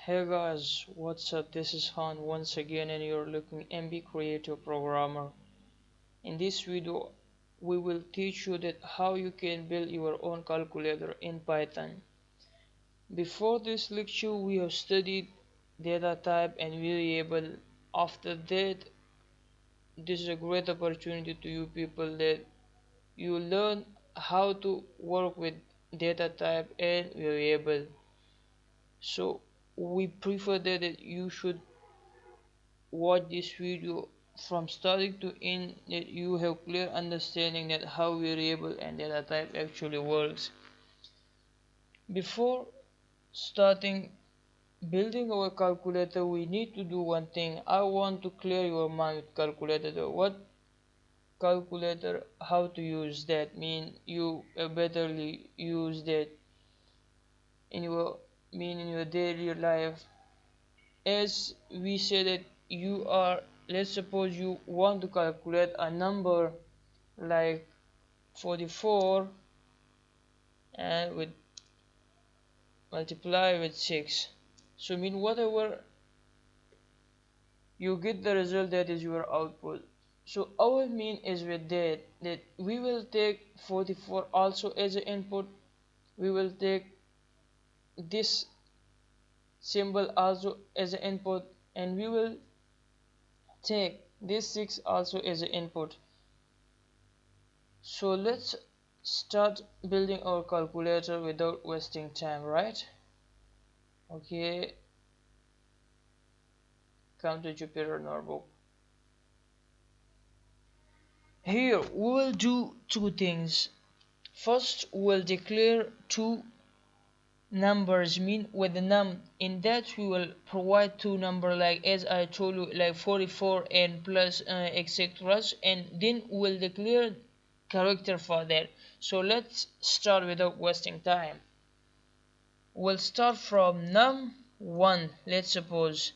Hey guys, what's up? This is Han once again and you're looking MB Creative Programmer. In this video, we will teach you that how you can build your own calculator in Python. Before this lecture, we have studied data type and variable. After that, this is a great opportunity to you people that you learn how to work with data type and variable. So we prefer that you should watch this video from starting to end that you have clear understanding that how variable and data type actually works. Before starting building our calculator, we need to do one thing. I want to clear your mind with calculator. What calculator, how to use that, mean you betterly use that in your in your daily life. As we say that you are, let's suppose you want to calculate a number like 44 and with multiply with 6, so mean whatever you get the result, that is your output. So our mean is with that we will take 44 also as an input, we will take this symbol also as an input, and we will take this 6 also as an input. So let's start building our calculator without wasting time, right? Okay, come to Jupyter Notebook. Here we will do two things. First, we'll declare two numbers mean with the num. In that we will provide two number, like as I told you, like 44 and plus etc. And then we'll declare character for that. So let's start without wasting time. We'll start from num1. Let's suppose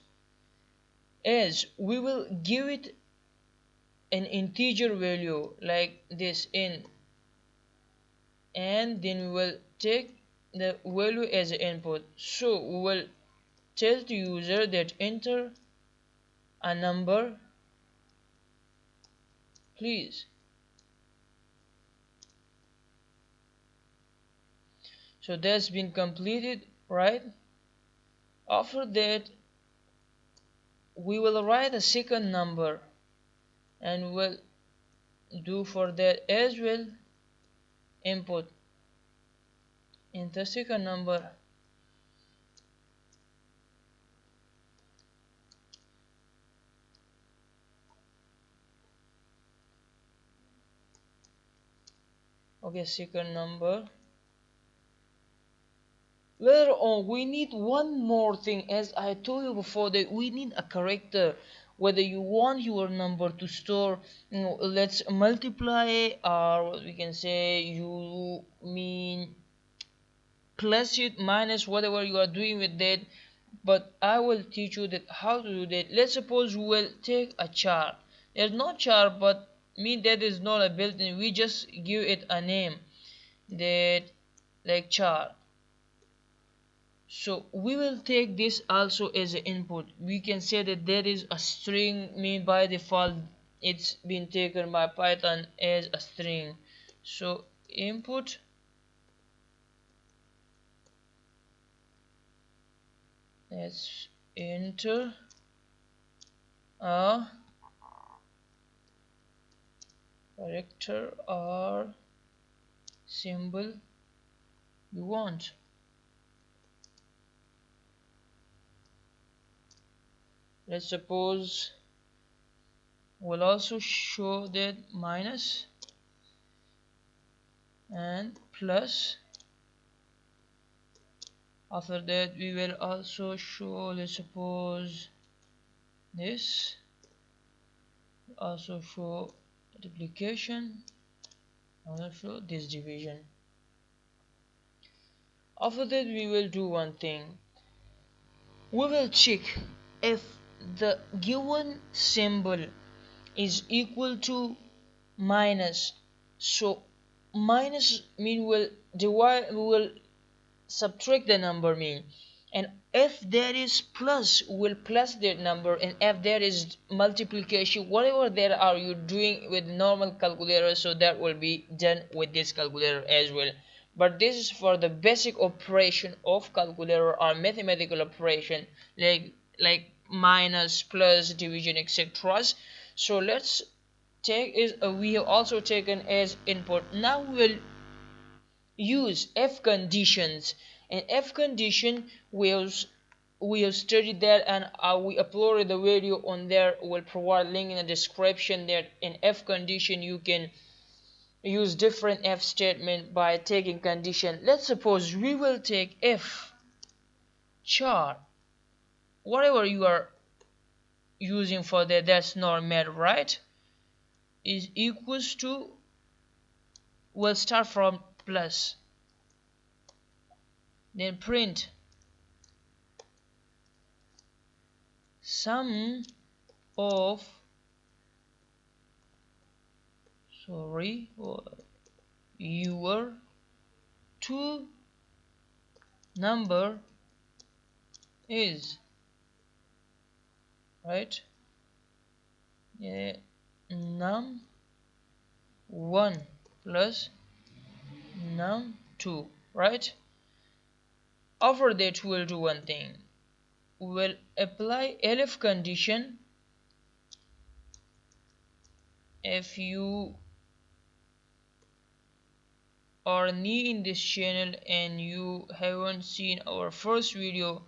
as we will give it an integer value like this in, and then we will take the value as input. So we will tell the user that enter a number please. So that's been completed, right? After that we will write a second number and we'll do for that as well input in the second number. Okay, second number. Later on we need one more thing. As I told you before, that we need a character. Whether you want your number to store, let's multiply, or what we can say, you mean plus it, minus, whatever you are doing with that. But I will teach you that how to do that. Let's suppose we will take a char. There's no char, but mean that is not a built-in. We just give it a name, that like char. So we will take this also as an input. We can say that there is a string, mean by default it's been taken by Python as a string. So input let's enter a character or symbol you want. Let's suppose we'll also show that minus and plus. After that we will also show, let's suppose this, also show multiplication, also show this division. After that we will do one thing. We will check if the given symbol is equal to minus. So minus mean will divide, we will subtract the number mean. and if there is plus, we'll plus that number, and if there is multiplication, whatever there are you doing with normal calculator, so that will be done with this calculator as well. But this is for the basic operation of calculator or mathematical operation, like minus, plus, division, etc. So let's take is we have also taken as input. Now we'll use if conditions, and if condition we have studied that, and we uploaded the video on there. We'll provide link in the description. That in if condition you can use different if statement by taking condition. Let's suppose we will take if char, whatever you are using for that, that's not matter, right, is equals to, we'll start from plus, then print sum of your two number is, right, num 1 plus num 2, right. After that we'll do one thing, we'll apply elif condition. If you are new in this channel and you haven't seen our first video,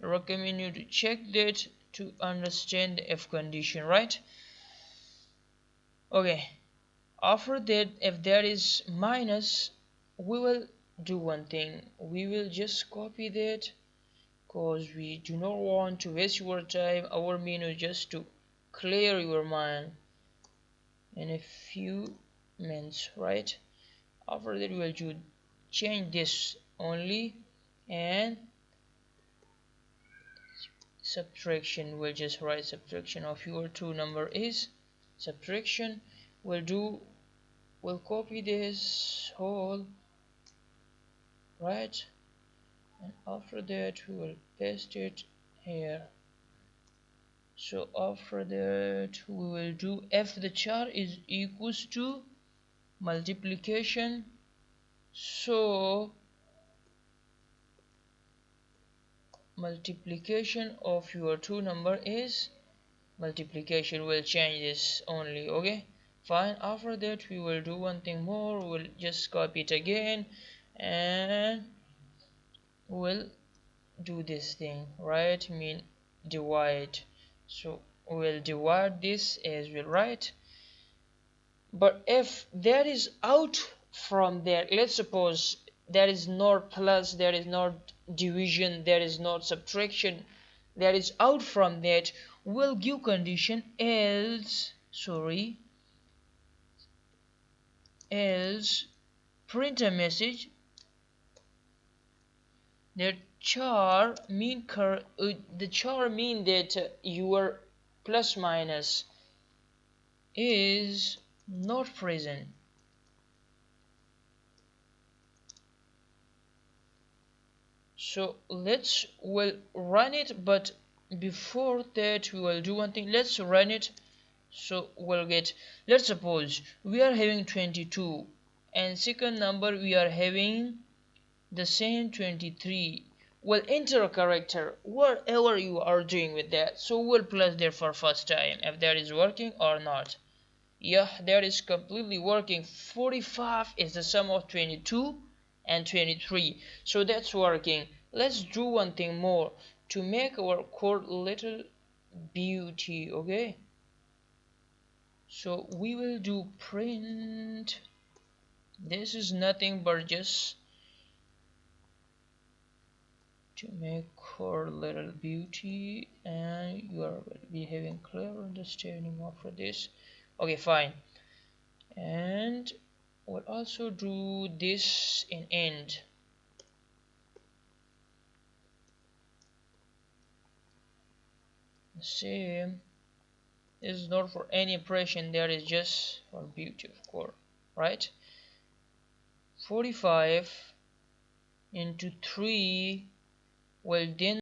I recommend you to check that to understand the if condition, right. Okay, after that, if there is minus, we will do one thing, we will just copy that, because we do not want to waste your time. Our main is just to clear your mind in a few minutes, right. After that we'll change this only, and subtraction, we'll just write subtraction of your two number is subtraction. We'll copy this whole, right, and after that we will paste it here. So after that we will do if the char is equals to multiplication, so multiplication of your two number is multiplication, will change this only. Okay, fine. After that we will do one thing more, we'll just copy it again and we'll do this thing, right, mean divide. So we'll divide this as well, right. But if there is out from there, let's suppose there is not plus, there is not division, there is not subtraction, there is out from that, we'll give condition else, else print a message that char mean the char mean that your plus minus is not present. So we'll run it, but before that we will do one thing, let's run it. So we'll get, let's suppose we are having 22 and second number we are having the same 23. We'll enter a character whatever you are doing with that, so we'll plus there for first time if that is working or not. Yeah, that is completely working. 45 is the sum of 22 and 23, so that's working. Let's do one thing more to make our code little beauty. Okay, so we will do print, this is nothing but just to make her little beauty, and you are will be having clear understanding after this. Okay, fine. And we'll also do this in end. Same. This is not for any impression, that is just for beauty, of course, right. 45 into 3 Well then